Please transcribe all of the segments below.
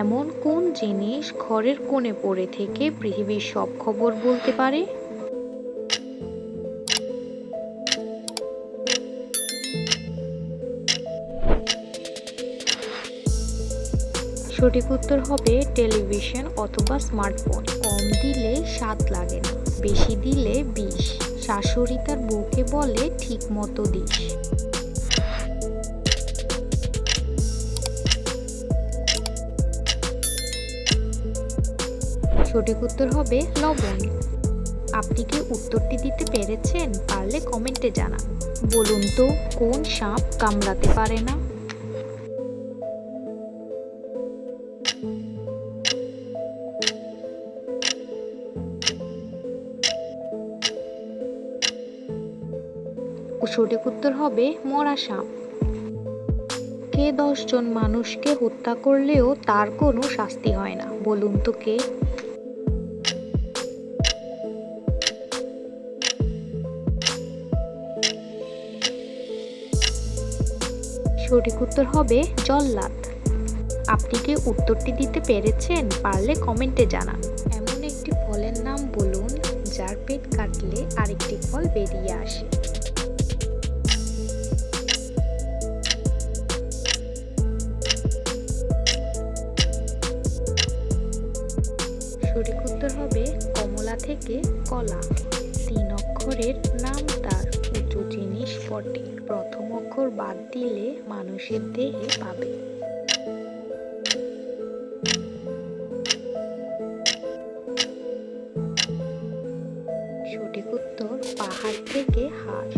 এমন কোন জিনিস ঘরের কোণে পড়ে থেকে পৃথিবীর সব খবর বলতে পারে? সঠিক উত্তর হবে টেলিভিশন অথবা স্মার্টফোন। কম দিলে স্বাদ লাগে না, বেশি দিলে বিষ। শাশুড়ি তার বউকে বলে ঠিক মতো দিস। সঠিক উত্তর হবে লবণ। আপনি কি উত্তরটি দিতে পেরেছেন? পারলে কমেন্টে জানান। বলুন তো, কোন সাপ কামড়াতে পারে না? সঠিক উত্তর হবে মরা সাপ। কে 10 জন মানুষকে হত্যা করলেও তার কোনো শাস্তি হয় না? বলুন তো কে? সঠিক উত্তর হবে জল্লাদ। আপনি কি উত্তরটি দিতে পেরেছেন? পারলে কমেন্টে জানান। এমন একটি ফলের নাম বলুন যার পেট কাটলে আরেকটি ফল বেরিয়ে আসে। সঠিক উত্তর হবে কমলা থেকে কলা। 3 অক্ষরের নাম তার, উঁচু জিনিস বটে। প্রথম অক্ষর বাদ দিলে মানুষের দেহে পাবে। সঠিক উত্তর পাহাড় থেকে হার।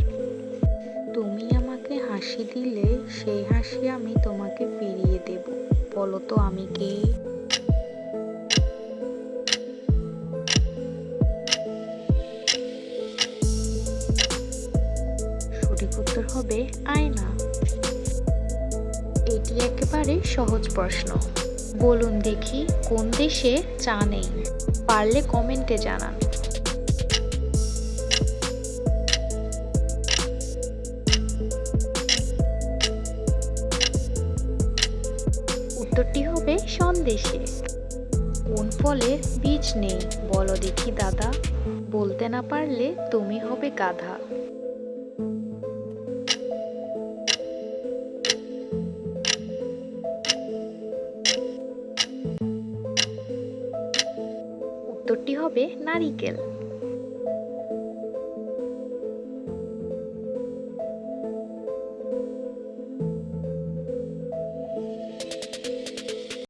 তুমি আমাকে হাসি দিলে সেই হাসি আমি তোমাকে ফিরিয়ে দেব। বলো তো আমি কে? সঠিক উত্তর হবে আয়না। এটি একেবারে সহজ প্রশ্ন। বলুন দেখি, কোন দেশে চা নেই? পারলে কমেন্টে জানান। উত্তরটি হবে সন্দেশে। কোন ফলের বীজ নেই? বলো দেখি দাদা। বলতে না পারলে তুমি হবে গাধা। উত্তরটি হবে নারিকেল।